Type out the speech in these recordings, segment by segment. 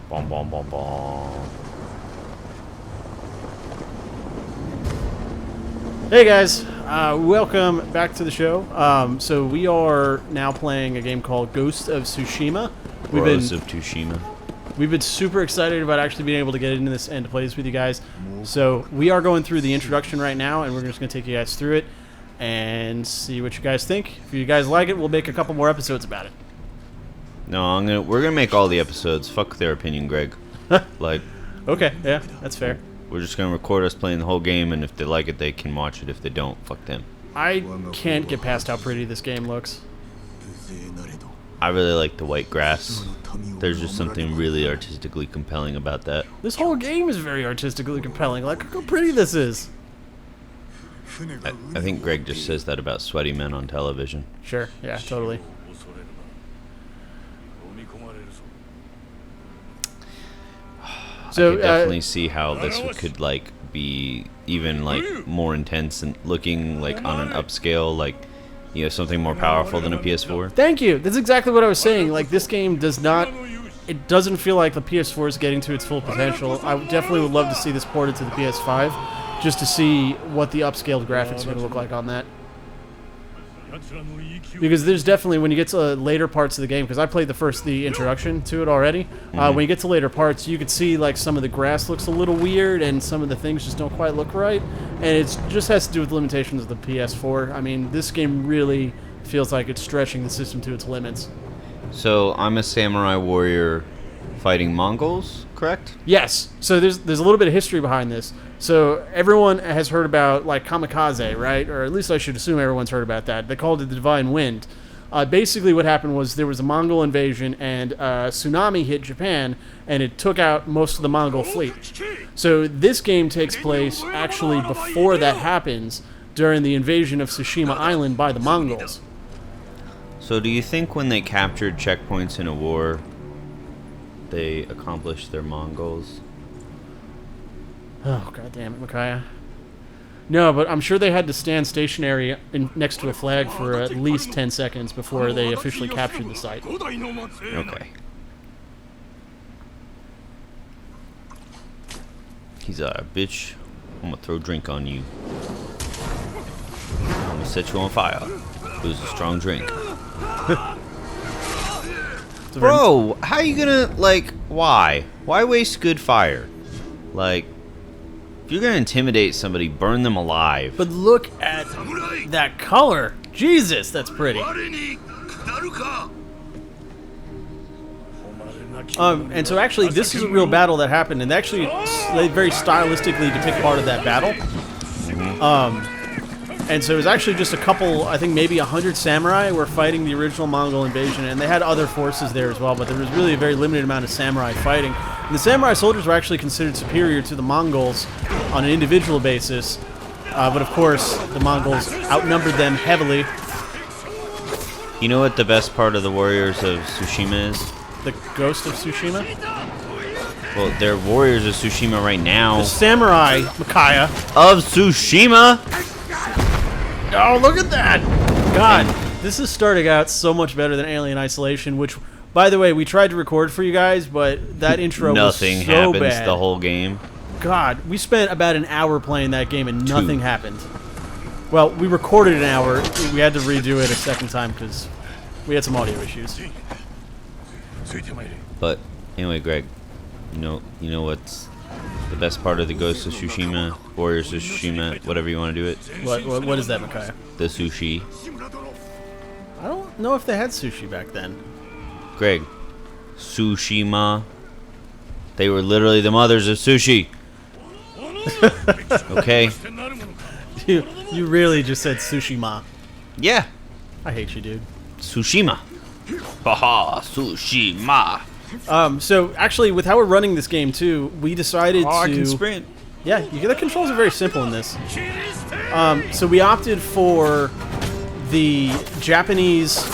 Bom, bom, bom, bom. Hey guys, welcome back to the show. So we are now playing a game called Ghost of Tsushima. Ghost of Tsushima. We've been super excited about actually being able to get into this and to play this with you guys. So we are going through the introduction right now, and we're just going to take you guys through it and see what you guys think. If you guys like it, we'll make a couple more episodes about it. No, we're gonna make all the episodes. Fuck their opinion, Greg. Like, Okay, yeah, that's fair. we're just gonna record us playing the whole game, and if they like it, they can watch it. If they don't, fuck them. I can't get past how pretty this game looks. I really like the white grass. There's just something really artistically compelling about that. This whole game is very artistically compelling. Like, look how pretty this is. I think Greg just says that about sweaty men on television. Sure, yeah, totally. So, I could definitely see how this could like be even like more intense and looking like on an upscale, like, you know, something more powerful than a PS4. Thank you. That's exactly what I was saying. Like, this game does not... It doesn't feel like the PS4 is getting to its full potential. I definitely would love to see this ported to the PS5, just to see what the upscaled graphics are going to look like on that. Because there's definitely, when you get to later parts of the game, because I played the introduction to it already, when you get to later parts, you could see like some of the grass looks a little weird, and some of the things just don't quite look right, and it just has to do with limitations of the PS4. I mean, this game really feels like it's stretching the system to its limits. So I'm a samurai warrior fighting Mongols, correct? Yes. So there's a little bit of history behind this. So everyone has heard about like kamikaze, right? Or at least I should assume everyone's heard about that. They called it the Divine Wind. Basically what happened was there was a Mongol invasion, and a tsunami hit Japan, and it took out most of the Mongol fleet. So this game takes place actually before that happens, during the invasion of Tsushima Island by the Mongols. So do you think when they captured checkpoints in a war, they accomplished their Mongols? Oh, god damn it, Micaiah. No, but I'm sure they had to stand stationary next to a flag for at least 10 seconds before they officially captured the site. Okay. He's a bitch. I'm gonna throw a drink on you. I'm gonna set you on fire. It was a strong drink. Bro, how you gonna, like, why? Why waste good fire? Like, if you're gonna intimidate somebody, burn them alive. But look at that color. Jesus, that's pretty. And so actually, this is a real battle that happened, and actually, they very stylistically depict part of that battle. And so it was actually just a couple, I think maybe 100 samurai were fighting the original Mongol invasion, and they had other forces there as well, but there was really a very limited amount of samurai fighting. And the samurai soldiers were actually considered superior to the Mongols on an individual basis, but of course, the Mongols outnumbered them heavily. You know what the best part of the Warriors of Tsushima is? The Ghost of Tsushima? Well, they're Warriors of Tsushima right now. The samurai, Micaiah. Of Tsushima? Oh, look at that! God, this is starting out so much better than Alien Isolation, which, by the way, we tried to record for you guys, but that intro was so Nothing happens bad. the whole game. God, we spent about an hour playing that game and nothing happened. Well, we recorded an hour. We had to redo it a second time because we had some audio issues. But anyway, Greg, you know what's the best part of the Ghost of Tsushima, Warriors of Tsushima, whatever you want to do it? What is that, Micaiah? The sushi. I don't know if they had sushi back then. Greg, Tsushima. They were literally the mothers of sushi. Okay? You really just said Tsushima. Yeah. I hate you, dude. Tsushima. Haha, Tsushima. So actually, with how we're running this game too, we decided I to can sprint. Yeah, the controls are very simple in this. So we opted for the Japanese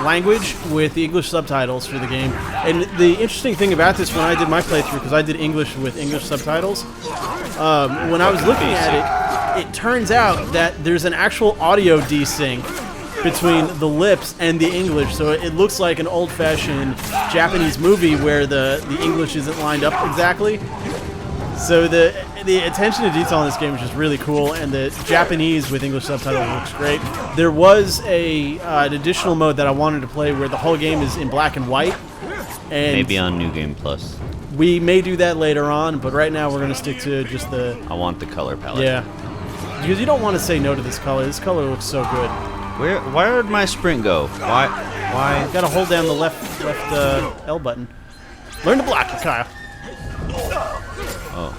language with the English subtitles for the game. And the interesting thing about this, when I did my playthrough, because I did English with English subtitles, when I was looking at it, it turns out that there's an actual audio desync between the lips and the English, so it looks like an old-fashioned Japanese movie where the English isn't lined up exactly. So the attention to detail in this game is just really cool, and the Japanese with English subtitles looks great. There was an additional mode that I wanted to play where the whole game is in black and white. And Maybe on New Game Plus. we may do that later on, but right now we're going to stick to just the... I want the color palette. Yeah. Because you don't want to say no to this color. This color looks so good. Where'd my sprint go? Why? You got to hold down the left L button. Learn to block, Kyle. Oh.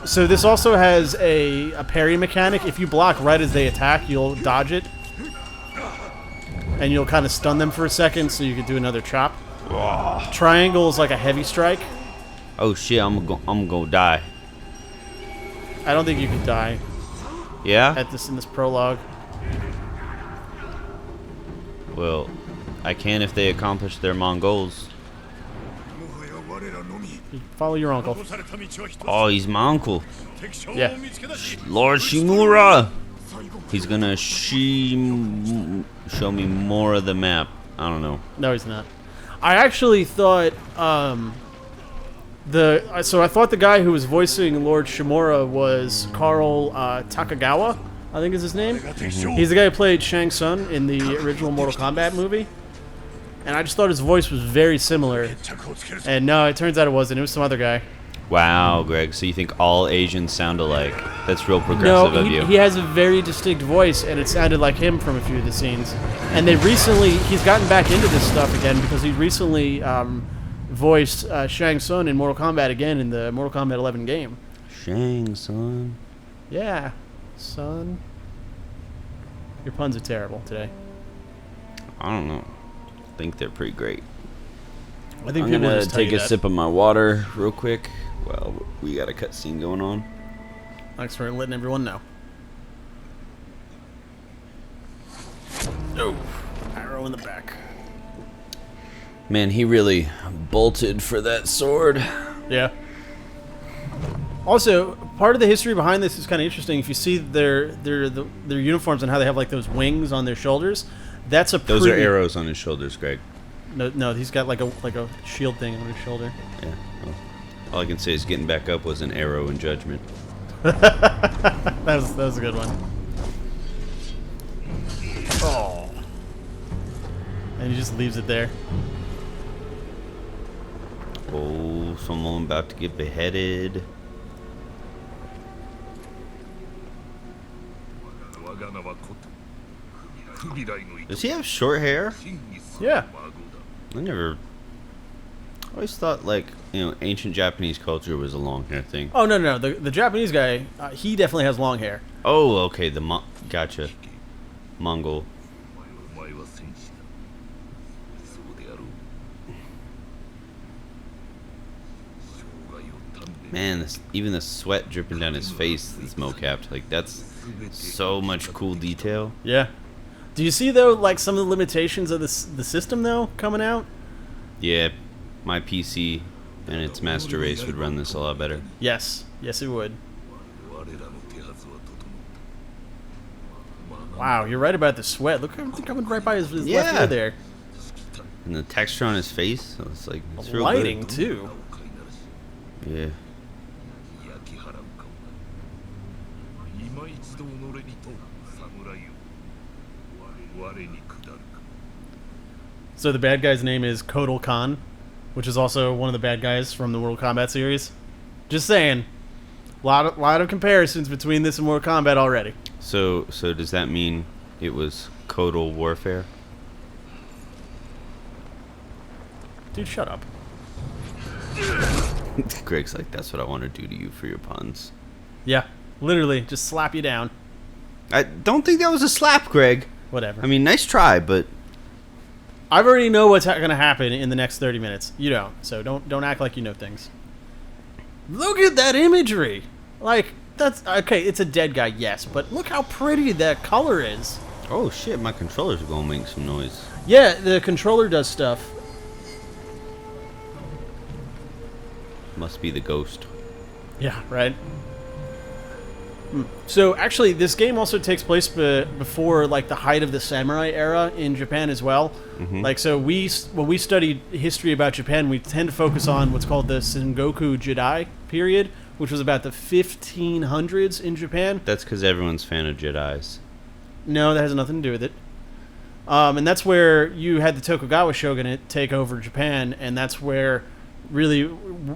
So this also has a parry mechanic. If you block right as they attack, you'll dodge it. And you'll kind of stun them for a second so you can do another chop. Triangle is like a heavy strike. Oh shit! I'm gonna die. I don't think you can die Yeah. in this prologue. Well, I can if they accomplish their Mongols. Follow your uncle. Oh, he's my uncle, Yeah. Lord Shimura. He's gonna show me more of the map. I don't know. No, he's not. I actually thought so I thought the guy who was voicing Lord Shimura was Carl Takagawa, I think is his name. He's the guy who played Shang Tsung in the original Mortal Kombat movie. And I just thought his voice was very similar. And no, it turns out it wasn't. It was some other guy. Wow, Greg. So you think all Asians sound alike? That's real progressive of you. He has a very distinct voice, and it sounded like him from a few of the scenes. And he's gotten back into this stuff again because he recently voiced Shang Tsung in Mortal Kombat again in the Mortal Kombat 11 game. Shang Tsung. Yeah, son. Your puns are terrible today. I don't know. I think they're pretty great. I think I'm people gonna just tell take you a that. sip of my water real quick. Well, we got a cutscene going on. Thanks for letting everyone know. Oh, arrow in the back. Man, he really bolted for that sword. Yeah. Also, part of the history behind this is kind of interesting. If you see their uniforms and how they have like those wings on their shoulders, that's a Those are arrows on his shoulders, Greg. No, he's got like a shield thing on his shoulder. Yeah. Well, all I can say is getting back up was an arrow in judgment. that was a good one. Oh. And he just leaves it there. Oh, someone about to get beheaded. Does he have short hair? Yeah. I always thought, like, ancient Japanese culture was a long hair thing. Oh, no. The Japanese guy, he definitely has long hair. Oh, okay. Gotcha. Mongol. Man, even the sweat dripping down his face is mo-capped. Like, that's so much cool detail. Yeah. Do you see, though, like, some of the limitations of the system, though, coming out? Yeah, my PC and its master race would run this a lot better. Yes. Yes, it would. Wow, you're right about the sweat. Look, everything coming right by his left ear there. And the texture on his face, so it's like, it's real lighting, good. too. Yeah. So the bad guy's name is Kotal Khan, which is also one of the bad guys from the Mortal Kombat series. Just saying. Lot of comparisons between this and Mortal Kombat already. So does that mean it was Kotal Warfare? Dude, shut up. Greg's like, that's what I want to do to you for your puns. Yeah, literally, just slap you down. I don't think that was a slap, Greg. Whatever. I mean, nice try, but I already know what's going to happen in the next 30 minutes. You don't, so don't act like you know things. Look at that imagery. Like, that's okay. It's a dead guy, yes, but look how pretty that color is. oh shit, my controller's gonna make some noise. Yeah, the controller does stuff. Must be the ghost. Yeah, right. So actually, this game also takes place before like the height of the samurai era in Japan as well. Like so, when we study history about Japan, we tend to focus on what's called the Sengoku Jidai period, which was about the 1500s in Japan. That's because everyone's fan of Jedis. No, that has nothing to do with it. And that's where you had the Tokugawa shogunate take over Japan, and that's where really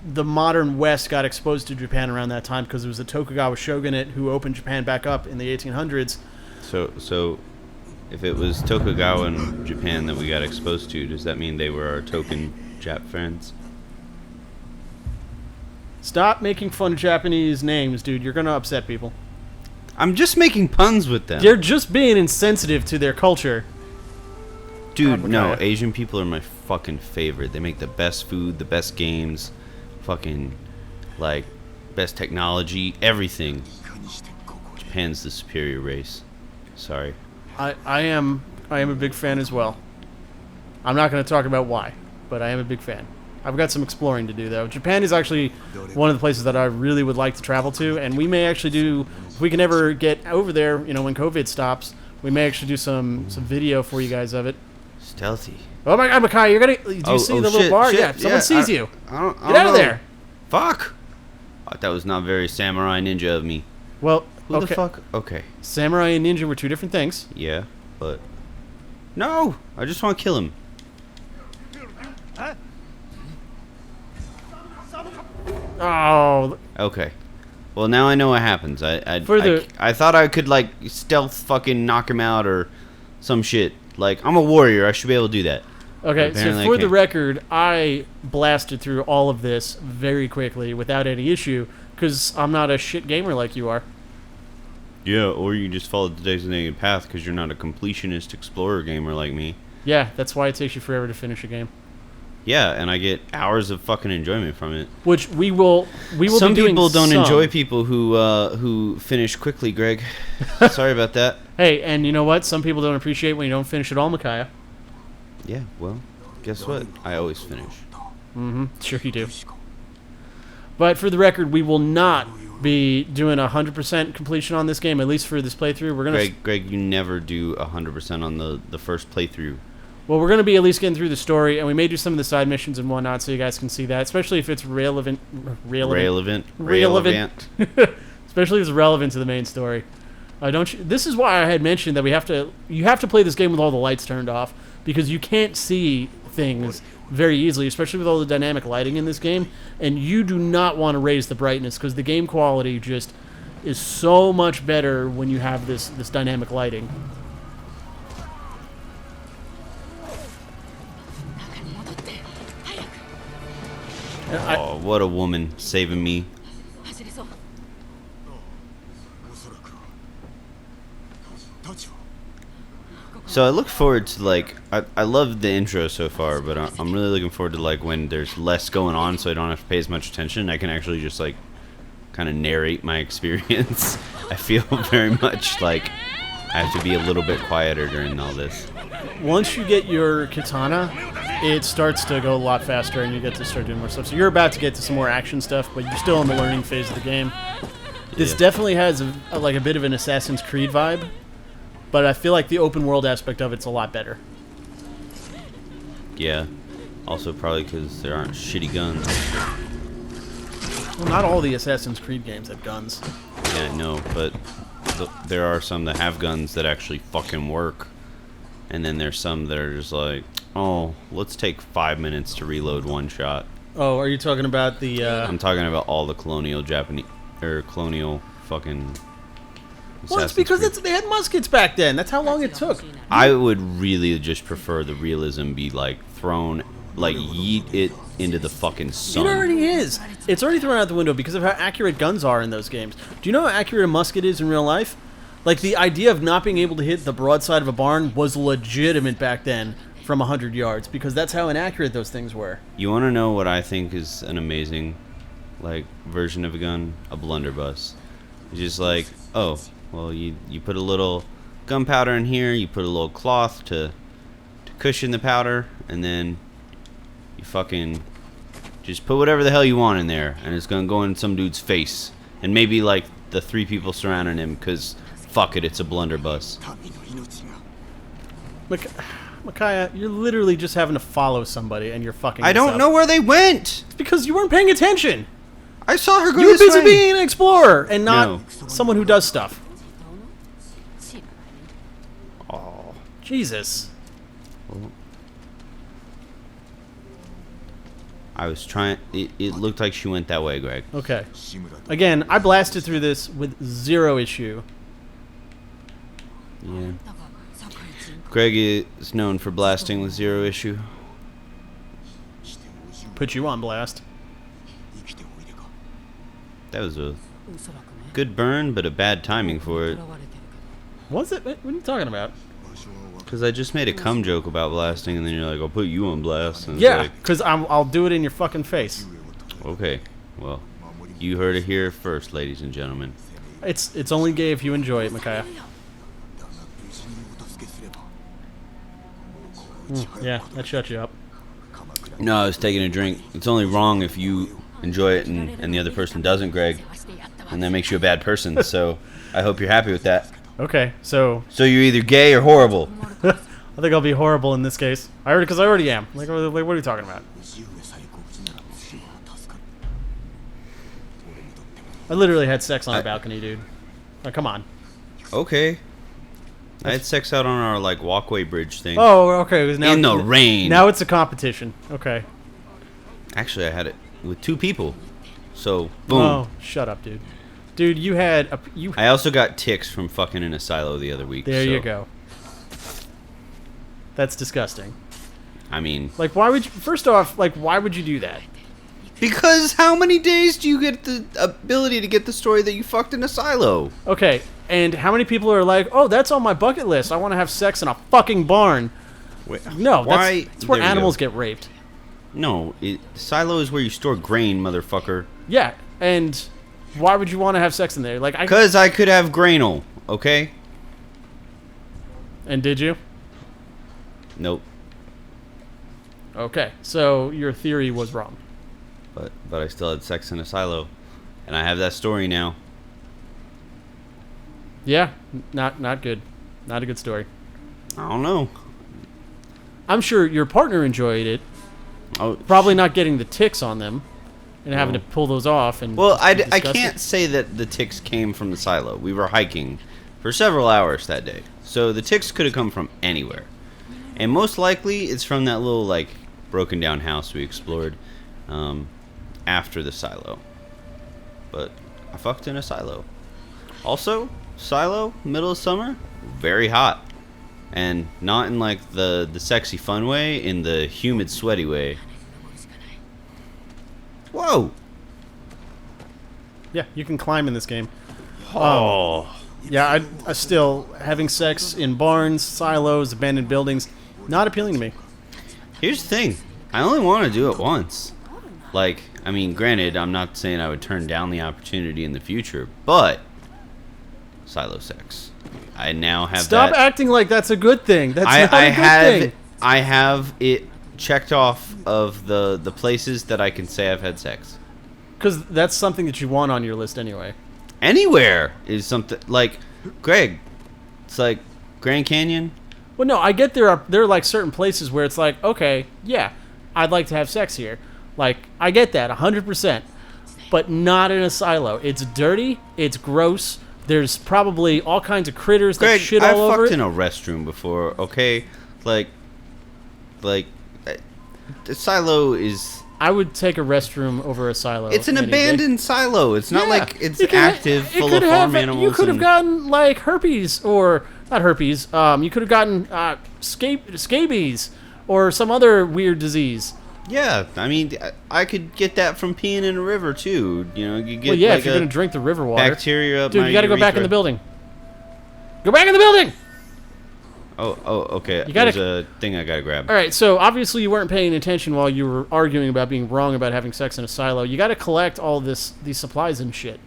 the modern West got exposed to Japan around that time, because it was the Tokugawa shogunate who opened Japan back up in the 1800s. So if it was Tokugawa and Japan that we got exposed to, does that mean they were our token Jap friends? Stop making fun of Japanese names, dude. You're going to upset people. I'm just making puns with them. They're just being insensitive to their culture. Dude, no, Asian people are my fucking favorite. They make the best food, the best games, fucking, like, best technology, everything. Japan's the superior race. Sorry. I am a big fan as well. I'm not going to talk about why, but I am a big fan. I've got some exploring to do, though. Japan is actually one of the places that I really would like to travel to, and we may actually do, if we can ever get over there, you know, when COVID stops, we may actually do some video for you guys of it. Stealthy. Oh my God, Makai, you're gonna. Do you see the little bar? Shit, yeah, someone sees you. I don't Get out of there. Fuck. That was not very samurai ninja of me. Well, Who the fuck? Okay. Samurai and ninja were two different things. Yeah, but no, I just want to kill him. Oh. Okay. Well, now I know what happens. I thought I could like stealth fucking knock him out or some shit. Like, I'm a warrior. I should be able to do that. Okay, so for the record, I blasted through all of this very quickly without any issue, because I'm not a shit gamer like you are. Yeah, or you just followed the designated path because you're not a completionist explorer gamer like me. Yeah, that's why it takes you forever to finish a game. Yeah, and I get hours of fucking enjoyment from it. Which we will Some be doing people don't some. enjoy people who finish quickly, Greg. Sorry about that. Hey, and you know what? Some people don't appreciate when you don't finish it all, Micaiah. Yeah, well, guess what? I always finish. Mm-hmm. Sure you do. But for the record, we will not be doing 100% completion on this game, at least for this playthrough. We're gonna Greg, you never do 100% on the first playthrough. Well, we're going to be at least getting through the story, and we may do some of the side missions and whatnot, so you guys can see that, especially if it's relevant. Especially if it's relevant to the main story. This is why I had mentioned that you have to play this game with all the lights turned off, because you can't see things very easily, especially with all the dynamic lighting in this game, and you do not want to raise the brightness, because the game quality just is so much better when you have this dynamic lighting. Oh, what a woman saving me. So I look forward to, like, I love the intro so far, but I'm really looking forward to, like, when there's less going on so I don't have to pay as much attention. I can actually just, like, kind of narrate my experience. I feel very much like I have to be a little bit quieter during all this. Once you get your katana, it starts to go a lot faster, and you get to start doing more stuff. So you're about to get to some more action stuff, but you're still in the learning phase of the game. This definitely has a bit of an Assassin's Creed vibe, but I feel like the open world aspect of it's a lot better. Yeah. Also probably because there aren't shitty guns. Well, not all the Assassin's Creed games have guns. Yeah, I know, but there are some that have guns that actually fucking work. And then there's some that are just like, oh, let's take 5 minutes to reload one shot. Oh, are you talking about the... I'm talking about all the colonial fucking... Well, it's because they had muskets back then. That's how long it took. I would really just prefer the realism be, like, thrown, like, yeet it into the fucking sun. It already is. It's already thrown out the window because of how accurate guns are in those games. Do you know how accurate a musket is in real life? Like, the idea of not being able to hit the broadside of a barn was legitimate back then from 100 yards, because that's how inaccurate those things were. You want to know what I think is an amazing, like, version of a gun? A blunderbuss. It's just like, oh, well, you put a little gunpowder in here, you put a little cloth to cushion the powder, and then you fucking just put whatever the hell you want in there, and it's going to go in some dude's face. And maybe, like, the 3 people surrounding him because fuck it, it's a blunderbuss. Micaiah, you're literally just having to follow somebody and you're fucking I this don't up. know where they went. It's because you weren't paying attention. I saw her go You were this busy way. being an explorer and not No. someone who does stuff. Oh. Jesus. I was trying. It looked like she went that way, Greg. Okay. Again, I blasted through this with 0 issue. Yeah. Greg is known for blasting with 0 issue. Put you on blast. That was a good burn, but a bad timing for it. Was it? What are you talking about? Because I just made a cum joke about blasting, and then you're like, I'll put you on blast. And it's Yeah, like, because I'll do it in your fucking face. okay, well, you heard it here first, ladies and gentlemen. It's only gay if you enjoy it, Micaiah. Yeah, that shut you up. No, I was taking a drink. It's only wrong if you enjoy it and the other person doesn't, Greg. And that makes you a bad person, so I hope you're happy with that. Okay, so So you're either gay or horrible. I think I'll be horrible in this case. I already am. Like, what are you talking about? I literally had sex on a balcony, dude. Like, come on. Okay. I had sex out on our, like, walkway bridge thing. Oh, okay. It was now, In the rain. Now it's a competition. Okay. Actually, I had it with 2 people. So, boom. Oh, shut up, dude. Dude, you had a I also got ticks from fucking in a silo the other week. There so, you go. That's disgusting. I mean, Like, why would you? First off, like, why would you do that? because how many days do you get the ability to get the story that you fucked in a silo? Okay, and how many people are like, oh, that's on my bucket list. I want to have sex in a fucking barn. No, Why? that's where There we animals go. get raped. No, silo is where you store grain, motherfucker. Yeah, and why would you want to have sex in there? Like, Because I could have grainal, okay? And did you? Nope. Okay, so your theory was wrong. But I still had sex in a silo. And I have that story now. Yeah, not good. Not a good story. I don't know. I'm sure your partner enjoyed it. Oh, Probably not getting the ticks on them and having to No. pull those off. And well, I disgusted. can't say that the ticks came from the silo. We were hiking for several hours that day. So the ticks could have come from anywhere. And most likely it's from that little, like, broken down house we explored after the silo. But I fucked in a silo. Also, silo, middle of summer, very hot. And not in, like, the sexy fun way, in the humid, sweaty way. Whoa! Yeah, you can climb in this game. Oh. Yeah, I still having sex in barns, silos, abandoned buildings, not appealing to me. Here's the thing. I only want to do it once. Like, I mean, granted, I'm not saying I would turn down the opportunity in the future, but silo sex. I now have Stop that. acting like that's a good thing. That's not I a good have thing. I have it checked off of the places that I can say I've had sex. Because that's something that you want on your list anyway. Anywhere is something like Greg. It's like Grand Canyon. Well, no, I get there are like certain places where it's like, okay, yeah, I'd like to have sex here. Like, I get that 100%, but not in a silo. It's dirty. It's gross. There's probably all kinds of critters that Greg, shit I've all over fucked it. in a restroom before. Okay, like the silo is. I would take a restroom over a silo. It's an any day. abandoned silo. It's not Yeah, like it's you could active, you full could of farm have- animals. You could have and- gotten like herpes or not herpes. You could have gotten scabies or some other weird disease. Yeah, I mean, I could get that from peeing in a river too. You know, you get Well, yeah, like if you're a gonna drink the river water, bacteria up dude, my you got to go back in urethra. the building. Go back in the building. Oh, okay. You gotta- There's a thing I gotta grab. All right, so obviously you weren't paying attention while you were arguing about being wrong about having sex in a silo. You got to collect all these supplies and shit,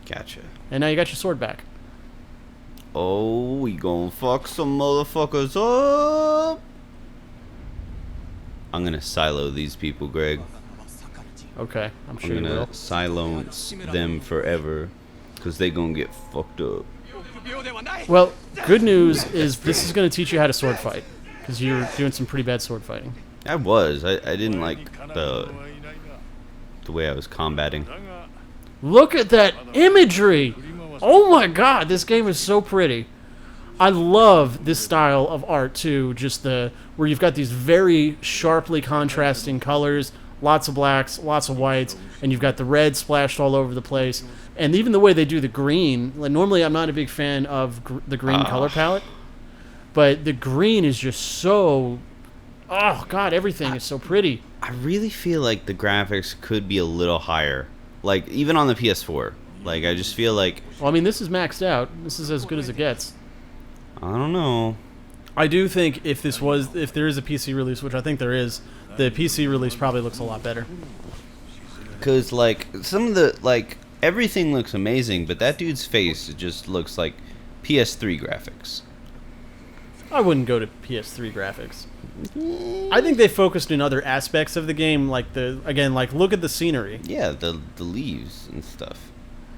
Gotcha. and now you got your sword back. Oh, we gonna fuck some motherfuckers up. I'm gonna silo these people, Greg. Okay, I'm sure I'm you will. gonna silence them forever. Because they gonna get fucked up. Well, good news is this is going to teach you how to sword fight. Because you're doing some pretty bad sword fighting. I didn't like the way I was combating. Look at that imagery! Oh my god, this game is so pretty. I love this style of art too, just where you've got these very sharply contrasting colors, lots of blacks, lots of whites, and you've got the red splashed all over the place. And even the way they do the green, like normally I'm not a big fan of the green color palette, but the green is just so, oh god, everything is so pretty. I really feel like the graphics could be a little higher. Like, even on the PS4. Like, I just feel like... Well, I mean, this is maxed out. This is as good as it gets. I don't know. I do think if there is a PC release, which I think there is, the PC release probably looks a lot better. Because, like, some of the, like, everything looks amazing, but that dude's face, it just looks like PS3 graphics. I wouldn't go to PS3 graphics. I think they focused in other aspects of the game, like look at the scenery. Yeah, the leaves and stuff.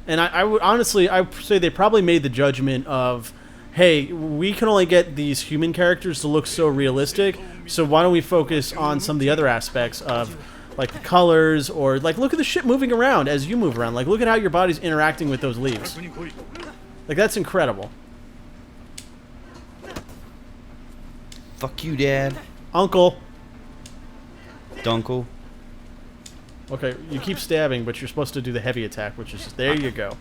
And I would honestly, I would say they probably made the judgment of, hey, we can only get these human characters to look so realistic, so why don't we focus on some of the other aspects of, like, the colors, or, like, look at the shit moving around as you move around. Like, look at how your body's interacting with those leaves. Like, that's incredible. Fuck you, Dad. Uncle. Dunkle. Okay, you keep stabbing, but you're supposed to do the heavy attack, which is, there you go.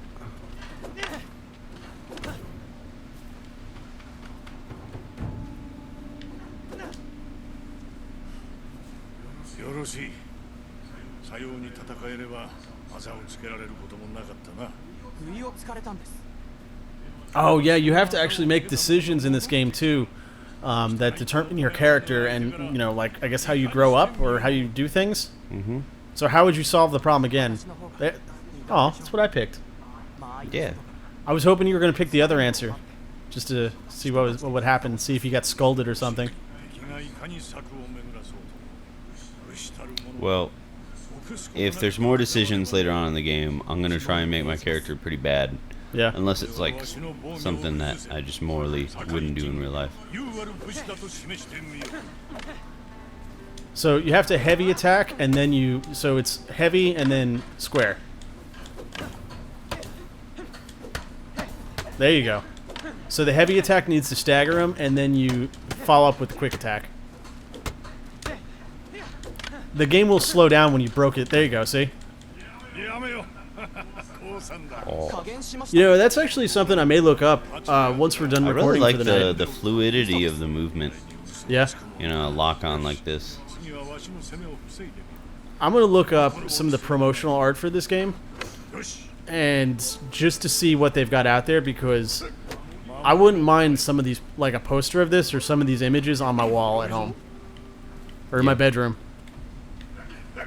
Oh yeah, you have to actually make decisions in this game too, that determine your character and, you know, like, I guess how you grow up or how you do things. Mm-hmm. So how would you solve the problem again? Oh, that's what I picked. Yeah. I was hoping you were going to pick the other answer, just to see what would happen, see if you got scolded or something. Well, if there's more decisions later on in the game, I'm going to try and make my character pretty bad. Yeah. Unless it's like something that I just morally wouldn't do in real life. So you have to heavy attack, and then so it's heavy and then square. There you go. So the heavy attack needs to stagger him, and then you follow up with the quick attack. The game will slow down when you broke it. There you go, see? Oh. You know, that's actually something I may look up once we're done I recording really like for the night. the fluidity of the movement. Yeah. You know, a lock on like this. I'm going to look up some of the promotional art for this game, and just to see what they've got out there, because I wouldn't mind some of these, like a poster of this or some of these images on my wall at home or in my bedroom.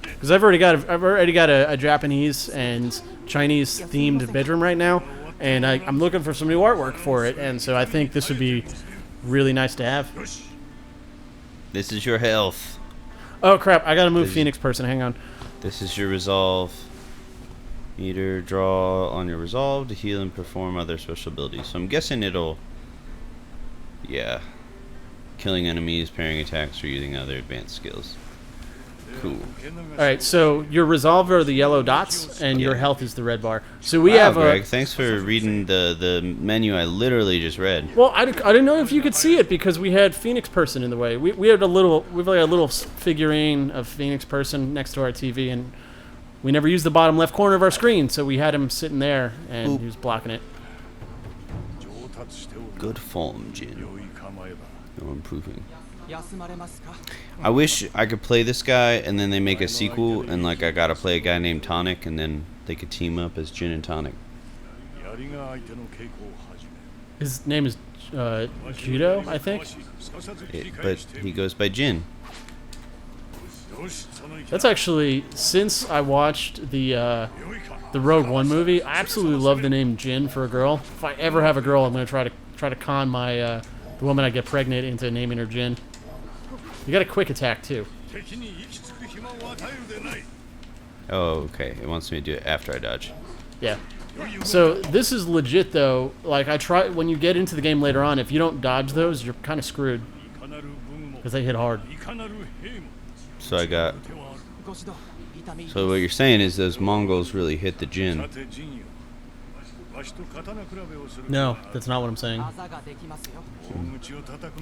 Because I've already got a Japanese and Chinese themed bedroom right now, and I'm looking for some new artwork for it, and so I think this would be really nice to have. This is your health. Oh crap! I gotta move Phoenix Person. Hang on. This is your resolve. Meter, draw on your resolve to heal and perform other special abilities. So I'm guessing it'll... Yeah. Killing enemies, parrying attacks, or using other advanced skills. Cool. Alright, so your resolve are the yellow dots, and your health is the red bar. So we wow, have Greg, thanks for reading the menu I literally just read. Well, I didn't know if you could see it because we had Phoenix Person in the way. We've like a little figurine of Phoenix Person next to our TV, and we never used the bottom left corner of our screen, so we had him sitting there, and he was blocking it. Good form, Jin. You're improving. I wish I could play this guy, and then they make a sequel, and like I gotta play a guy named Tonic, and then they could team up as Jin and Tonic. His name is Judo, I think. But he goes by Jin. That's actually, since I watched the Rogue One movie, I absolutely love the name Jin for a girl. If I ever have a girl, I'm gonna try to con my the woman I get pregnant into naming her Jin. You got a quick attack too. Oh, okay. It wants me to do it after I dodge. Yeah. So this is legit though. Like I try when you get into the game later on, if you don't dodge those, you're kind of screwed because they hit hard. So I got. So what you're saying is those Mongols really hit the Jin. No, that's not what I'm saying.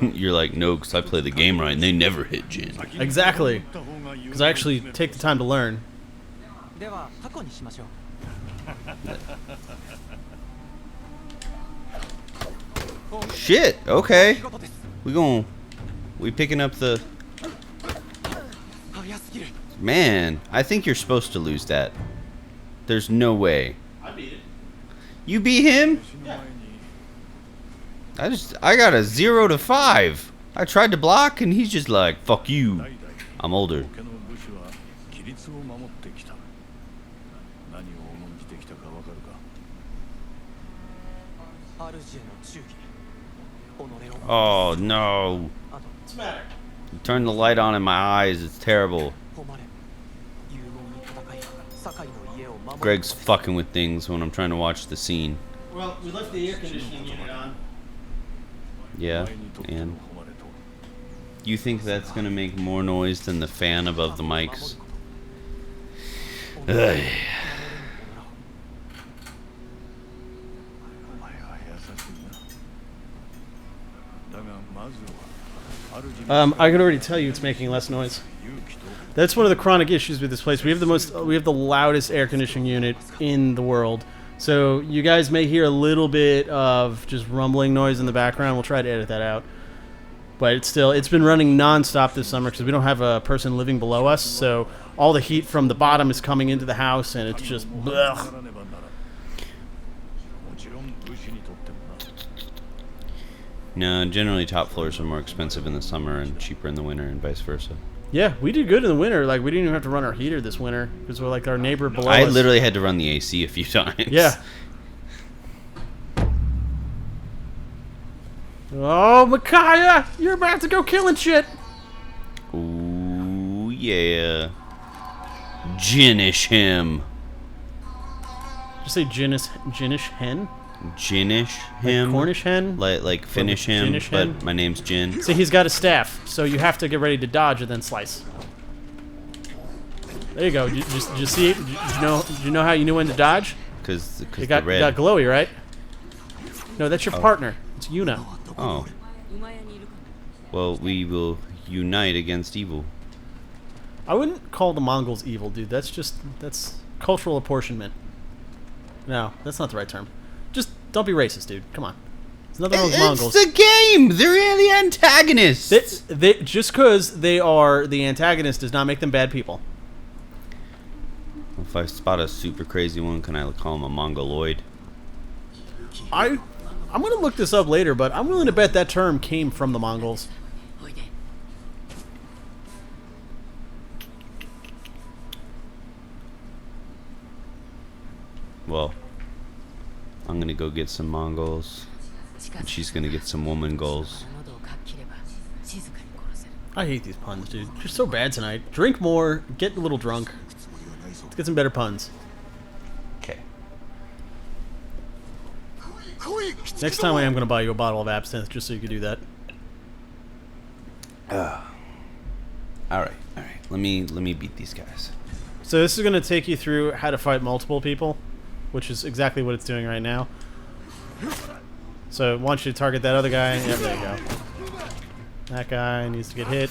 You're like, no, because I play the game right, and they never hit Jin. Exactly. Because I actually take the time to learn. Shit. Okay. We picking up the. Man, I think you're supposed to lose that. There's no way. I beat it. You beat him? Yeah. I got a 0 to 5. I tried to block and he's just like, fuck you. I'm older. Oh no. What's the matter? You turned the light on in my eyes. It's terrible. Greg's fucking with things when I'm trying to watch the scene. Well, we left the air conditioning unit on. Yeah, and you think that's gonna make more noise than the fan above the mics? Ugh. I can already tell you it's making less noise. That's one of the chronic issues with this place. We have the loudest air conditioning unit in the world. So you guys may hear a little bit of just rumbling noise in the background. We'll try to edit that out. But it's been running non-stop this summer because we don't have a person living below us. So all the heat from the bottom is coming into the house and it's just blech. No, generally top floors are more expensive in the summer and cheaper in the winter and vice versa. Yeah, we did good in the winter. Like, we didn't even have to run our heater this winter because we're like our neighbor below I us. literally had to run the AC a few times. Yeah. Oh, Micaiah! You're about to go killing shit! Ooh, yeah. Ginish him. Did you say Ginish hen? Ginish him? Like Cornish hen? Like finish him, Ginish but hen? my name's Jin. See, he's got a staff, so you have to get ready to dodge and then slice. There you go. Did you see it? Did you know how you knew when to dodge? Because You got glowy, right? No, that's your partner. It's Yuna. Oh. Well, we will unite against evil. I wouldn't call the Mongols evil, dude. That's cultural apportionment. No, that's not the right term. Just don't be racist, dude. Come on. There's nothing wrong with Mongols. It's the game! They're the antagonists! Just because they are the antagonist does not make them bad people. If I spot a super crazy one, can I call him a Mongoloid? I'm going to look this up later, but I'm willing to bet that term came from the Mongols. Well, I'm going to go get some Mongols. And she's going to get some woman goals. I hate these puns, dude. You're so bad tonight. Drink more, get a little drunk. Let's get some better puns. Okay. Next time I am going to buy you a bottle of absinthe just so you can do that. Alright. Let me beat these guys. So this is going to take you through how to fight multiple people, which is exactly what it's doing right now. So I want you to target that other guy. Yep, there you go. That guy needs to get hit.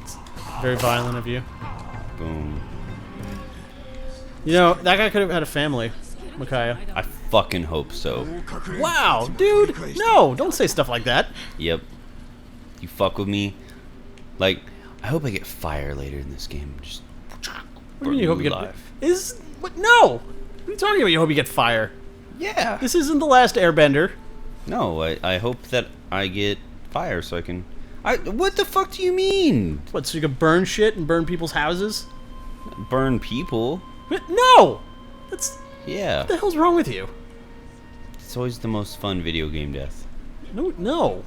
It's very violent of you. Boom. You know, that guy could have had a family, Micaiah. I fucking hope so. Wow, dude! No, don't say stuff like that. Yep. You fuck with me. Like, I hope I get fire later in this game. Just What do you mean you hope you get... What? No! What are you talking about? You hope you get fire. Yeah. This isn't the last Airbender. No, I hope that I get fire so I can... What the fuck do you mean? What, so you can burn shit and burn people's houses? Burn people? No! That's... Yeah. What the hell's wrong with you? It's always the most fun video game death. No.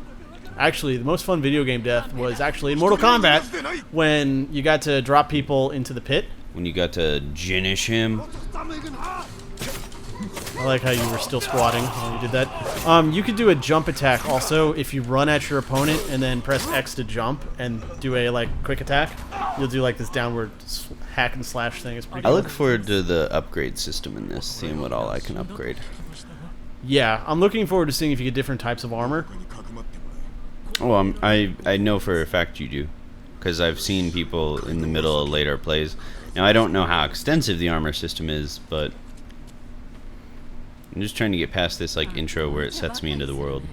Actually, the most fun video game death was actually in Mortal Kombat when you got to drop people into the pit. When you got to ginish him. I like how you were still squatting when you did that. You could do a jump attack also if you run at your opponent and then press X to jump and do a like quick attack. You'll do like this downward hack and slash thing. It's pretty I cool. look forward to the upgrade system in this, seeing what all I can upgrade. Yeah, I'm looking forward to seeing if you get different types of armor. Well, I know for a fact you do, because I've seen people in the middle of later plays. Now, I don't know how extensive the armor system is, but I'm just trying to get past this like intro where it sets me into the world.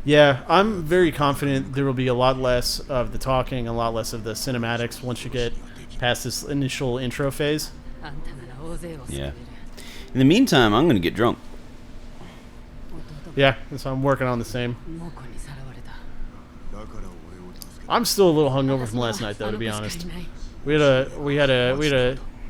Yeah, I'm very confident there will be a lot less of the talking, a lot less of the cinematics once you get past this initial intro phase. Yeah. In the meantime, I'm going to get drunk. Yeah, so I'm working on the same. I'm still a little hungover from last night, though, to be honest.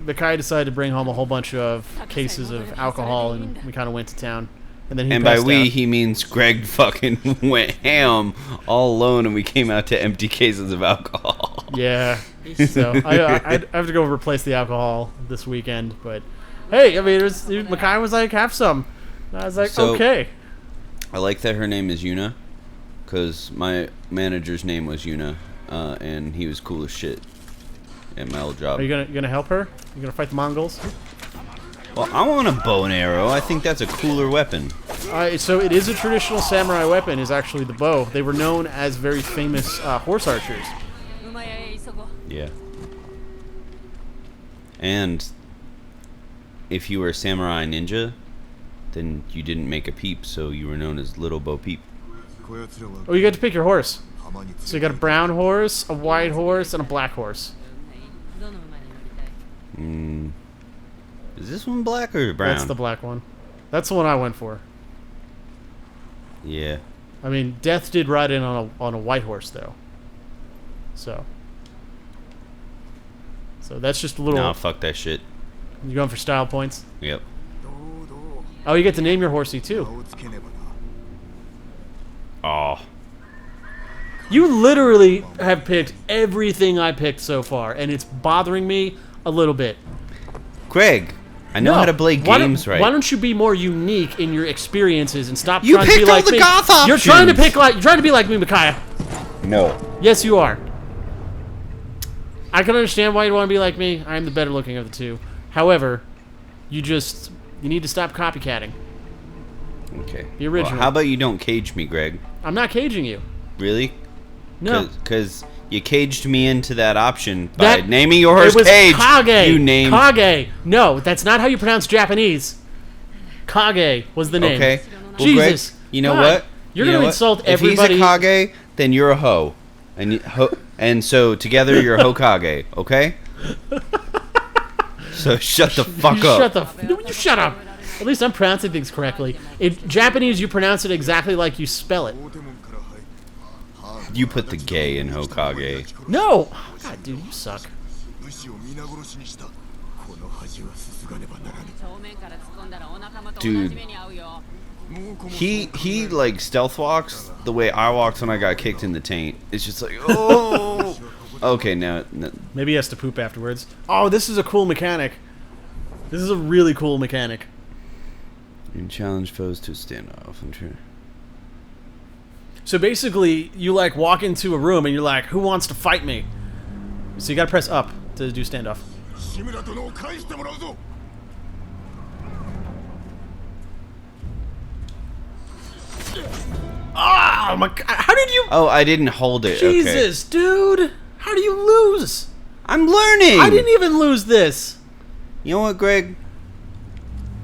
The guy decided to bring home a whole bunch of cases of alcohol, and we kind of went to town. And then by we, he means Greg fucking went ham all alone, and we came out to empty cases of alcohol. Yeah. So I have to go replace the alcohol this weekend, but hey, I mean, Makai was like, have some. And I was like, okay. I like that her name is Yuna, because my manager's name was Yuna, and he was cool as shit at my old job. Are you gonna help her? You gonna fight the Mongols? Well, I want a bow and arrow. I think that's a cooler weapon. So it is a traditional samurai weapon, is actually the bow. They were known as very famous horse archers. Yeah. And if you were a samurai ninja, then you didn't make a peep, so you were known as Little Bo Peep. Oh, you get to pick your horse. So you got a brown horse, a white horse, and a black horse. Is this one black or brown? That's the black one. That's the one I went for. Yeah. I mean, Death did ride in on a white horse, though. So that's just a little... No, fuck that shit. You going for style points? Yep. Oh, you get to name your horsey, too. Oh. You literally have picked everything I picked so far, and it's bothering me a little bit. Greg, I know how to play games right. Why don't you be more unique in your experiences and stop You trying to be picked all like the me? goth options. You're trying to be like me, Micaiah. No. Yes, you are. I can understand why you'd want to be like me. I am the better looking of the two. However, you need to stop copycatting. Okay. The original. Well, how about you don't cage me, Greg? I'm not caging you. Really? No. Because you caged me into that option by naming your horse Cage. Kage. You named Kage. No, that's not how you pronounce Japanese. Kage was the name. Okay. Well, Jesus. Greg, you know what? You're going to insult everybody. If he's a Kage, then you're a hoe. And so together you're Hokage, okay? So shut the fuck up. You shut up. At least I'm pronouncing things correctly. In Japanese, you pronounce it exactly like you spell it. You put the gay in Hokage. No! God, dude, you suck. Dude. He like stealth walks the way I walked when I got kicked in the taint. It's just like, oh. Okay, now. Maybe he has to poop afterwards. Oh, this is a cool mechanic. This is a really cool mechanic. You can challenge foes to stand off. I'm sure. So basically, you like walk into a room and you're like, who wants to fight me? So you gotta press up to do standoff. Oh my god, how did you... Oh, I didn't hold it. Jesus, dude. How do you lose? I'm learning. I didn't even lose this. You know what, Greg?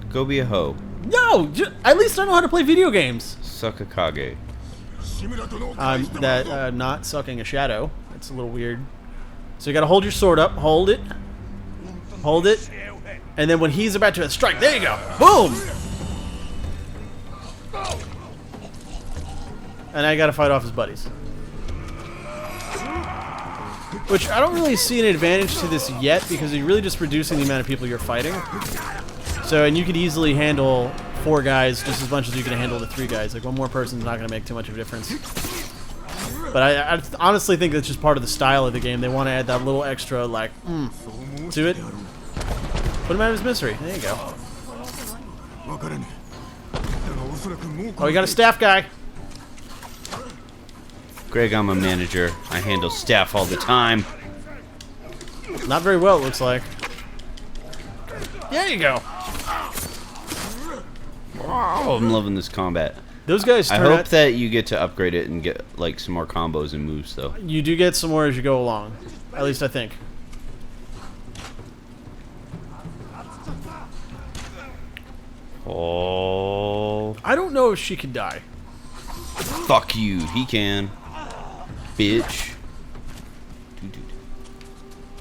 Go be a hoe. No, at least I know how to play video games. Suck a Kage. Not sucking a shadow. That's a little weird. So you gotta hold your sword up, hold it, and then when he's about to strike, there you go, boom! And I gotta fight off his buddies. Which I don't really see an advantage to this yet, because you're really just reducing the amount of people you're fighting. So, and you could easily handle 4 guys just as much as you can handle the 3 guys. Like, one more person's not going to make too much of a difference. But I honestly think that's just part of the style of the game. They want to add that little extra, like, to it. Put him out of his misery. There you go. Oh, you got a staff guy. Greg, I'm a manager. I handle staff all the time. Not very well, it looks like. There you go. Oh, I'm loving this combat. Those guys I turn hope out, that you get to upgrade it and get like some more combos and moves, though. you do get some more as you go along. At least I think. Oh, I don't know if she could die. fuck you. He can. Bitch.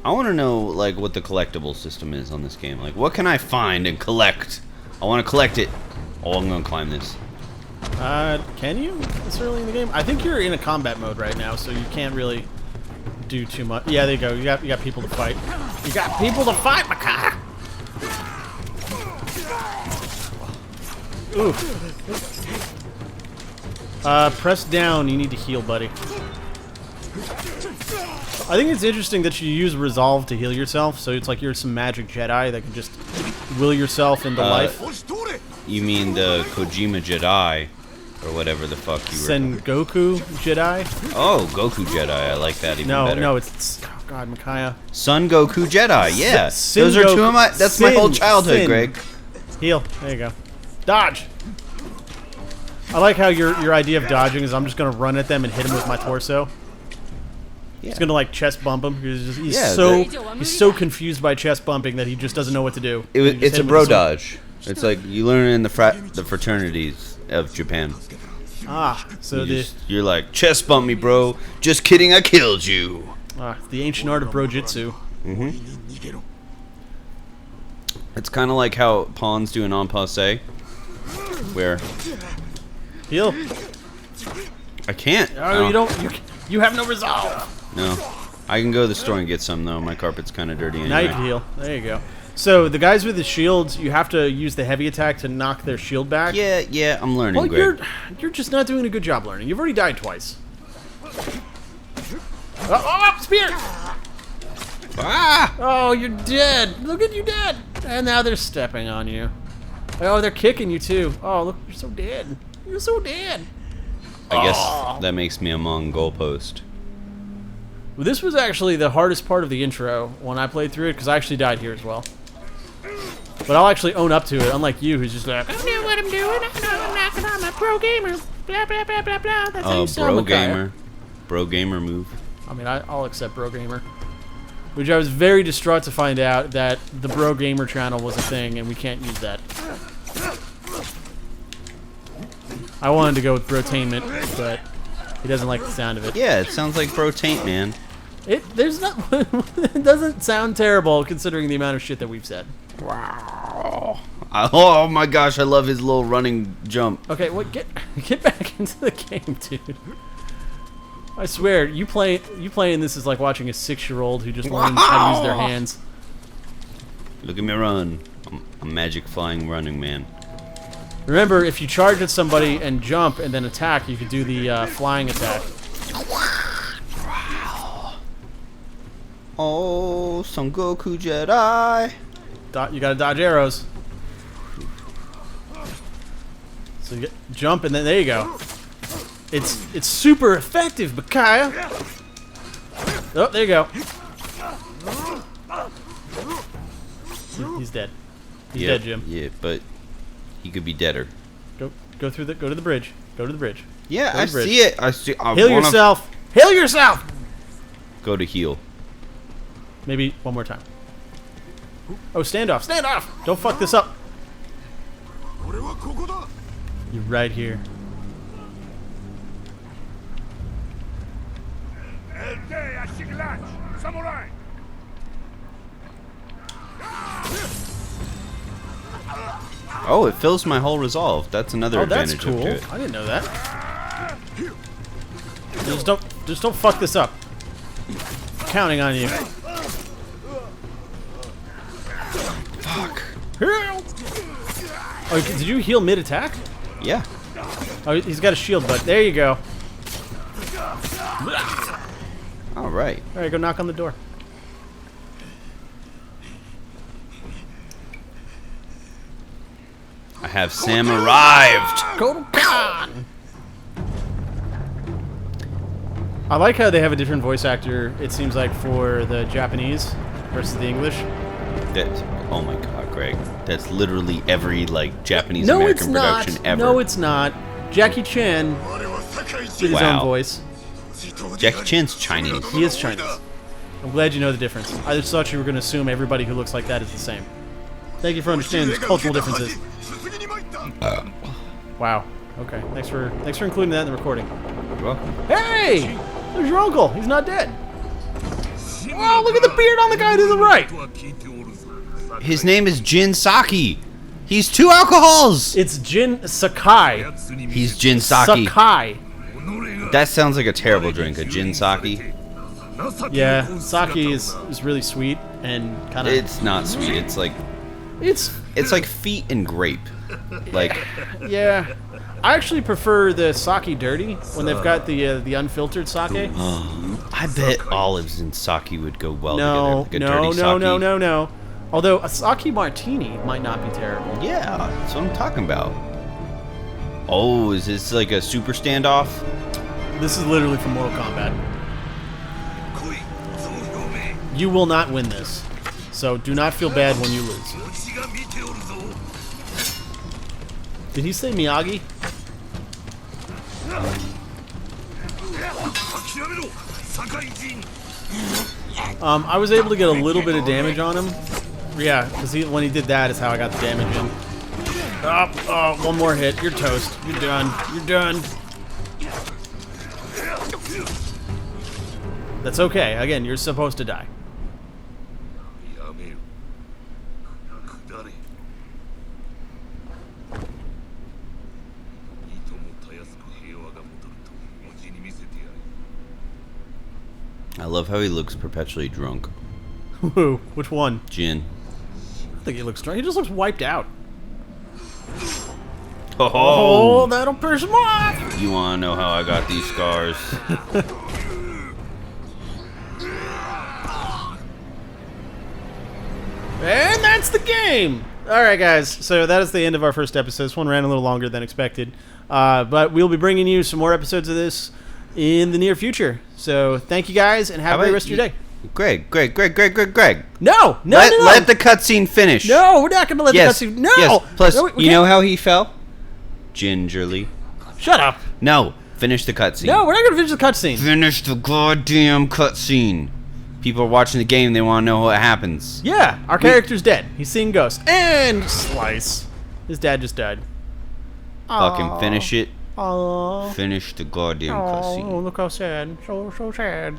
I want to know, like, what the collectible system is on this game. Like, what can I find and collect? I want to collect it. Oh, I'm going to climb this. Can you? This early in the game? I think you're in a combat mode right now, so you can't really do too much. Yeah, there you go. You got people to fight. You got people to fight, Makai! Ooh. Press down. You need to heal, buddy. I think it's interesting that you use Resolve to heal yourself, so it's like you're some magic Jedi that can just will yourself into life. You mean the Kojima Jedi, or whatever the fuck you were. Sengoku Jedi? Oh, Goku Jedi. I like that even better. No, it's oh God, Micaiah. Son Goku Jedi. Yeah, Sin those are two of my. Goku- That's my whole Sin- childhood, Sin. Greg. Heal. There you go. Dodge. I like how your idea of dodging is I'm just gonna run at them and hit them with my torso. Yeah. He's gonna like chest bump him. He's Yeah, so confused by chest bumping that he just doesn't know what to do. It's a bro dodge. It's like you learn it in the fraternities of Japan. Ah, so You're like, chest bump me, bro. Just kidding, I killed you. The ancient art of brojitsu. Mm-hmm. It's kind of like how pawns do an en passé, where Heal. I can't. Oh, you have no resolve. No, I can go to the store and get some though. My carpet's kind of dirty anyway. Now you can heal. There you go. So the guys with the shields, you have to use the heavy attack to knock their shield back. Yeah, I'm learning. Well, Greg. you're just not doing a good job learning. You've already died twice. Oh, spear! Ah! Oh, you're dead. Look at you dead. And now they're stepping on you. Oh, they're kicking you too. Oh, look, you're so dead. You're so dead. I guess that makes me a Mongol post. Well, this was actually the hardest part of the intro when I played through it, because I actually died here as well. But I'll actually own up to it, unlike you, who's just like, I know what I'm doing. I'm a pro gamer. Blah, blah, blah, blah, blah. That's how you sound, bro Micaiah. gamer. Bro gamer move. I mean, I'll accept bro gamer. Which I was very distraught to find out that the bro gamer channel was a thing, and we can't use that. I wanted to go with brotainment, but he doesn't like the sound of it. Yeah, it sounds like bro taint, man. It doesn't sound terrible considering the amount of shit that we've said. Wow. Oh my gosh, I love his little running jump. Okay, what? Get back into the game, dude. I swear, you playing this is like watching a 6-year-old who just learned how to use their hands. Look at me run. I'm a magic flying running man. Remember, if you charge at somebody and jump and then attack, you could do the flying attack. Wow. Oh, Son Goku Jedi. You gotta dodge arrows. So you jump and then there you go. It's super effective, Micaiah. Oh, there you go. He's dead. He's dead, Jim. Yeah, but he could be deader. Go to the bridge. Go to the bridge. Yeah, I see it. I see. Heal yourself. Heal yourself. Go to heal. Maybe one more time. Oh, stand off. Stand off. Don't fuck this up. You're right here. Oh, it fills my whole resolve. That's another That's advantage cool. up to it. I didn't know that. Just don't fuck this up. I'm counting on you. Fuck. Oh, did you heal mid-attack? Yeah. Oh, he's got a shield, but there you go. All right. All right, go knock on the door. I have Sam arrived. Kodokan! I like how they have a different voice actor, it seems like, for the Japanese versus the English. That's, oh my god, Greg. That's literally every, like, Japanese No, American it's not. production ever. No, it's not. Jackie Chan did his own Wow. voice. Jackie Chan's Chinese. He is Chinese. I'm glad you know the difference. I just thought you were going to assume everybody who looks like that is the same. Thank you for understanding the cultural differences. Wow. Okay. Thanks for including that in the recording. You're welcome. Hey! There's your uncle. He's not dead. Oh, look at the beard on the guy to the right. His name is Jin Saki. He's 2 alcohols. It's Jin Sakai. He's Jin Saki. Sakai. That sounds like a terrible drink, a Jin Saki. Yeah, sake is really sweet and kind of. It's not sweet. It's like It's like feet and grape. Like yeah. I actually prefer the sake dirty when they've got the unfiltered sake. I bet olives and sake would go well No, together. no, Like a dirty no, sake. no, no, no. Although a sake martini might not be terrible. Yeah, that's what I'm talking about. Oh, is this like a super standoff? This is literally from Mortal Kombat. You will not win this, so do not feel bad when you lose. Did he say Miyagi? I was able to get a little bit of damage on him. Yeah, because when he did that is how I got the damage in. Oh, one more hit. You're toast. You're done. You're done. That's okay. Again, you're supposed to die. I love how he looks perpetually drunk. Who? Which one? Jin. I don't think he looks drunk. He just looks wiped out. Oh, That'll piss him off. you wanna know how I got these scars? And that's the game. All right, guys. So that is the end of our first episode. This one ran a little longer than expected, but we'll be bringing you some more episodes of this in the near future. So thank you guys, and have a great rest of your day. Greg. No, Let the cutscene finish. No, we're not going to let the cutscene. No. Yes. Plus, No, we you know can't. how he fell? Gingerly. Shut up. No, finish the cutscene. No, we're not going to finish the cutscene. Finish the goddamn cutscene. People are watching the game. They want to know what happens. Yeah, our character's dead. He's seeing ghosts. And Slice. His dad just died. Fucking finish it. Oh, Finish the goddamn cutscene. look how sad. So sad.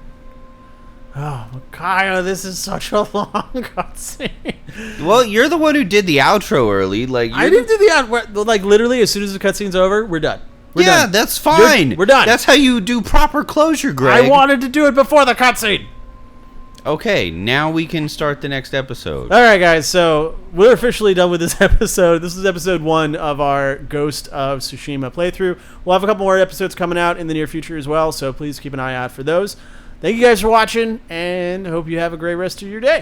Oh, Kaya, this is such a long cutscene. Well, you're the one who did the outro early. Like I didn't do the out. Like literally, as soon as the cutscene's over, we're done. We're yeah, done. that's fine. We're done. That's how you do proper closure, Greg. I wanted to do it before the cutscene. Okay, now we can start the next episode. All right, guys. So we're officially done with this episode. This is episode 1 of our Ghost of Tsushima playthrough. We'll have a couple more episodes coming out in the near future as well. So please keep an eye out for those. Thank you guys for watching, and hope you have a great rest of your day.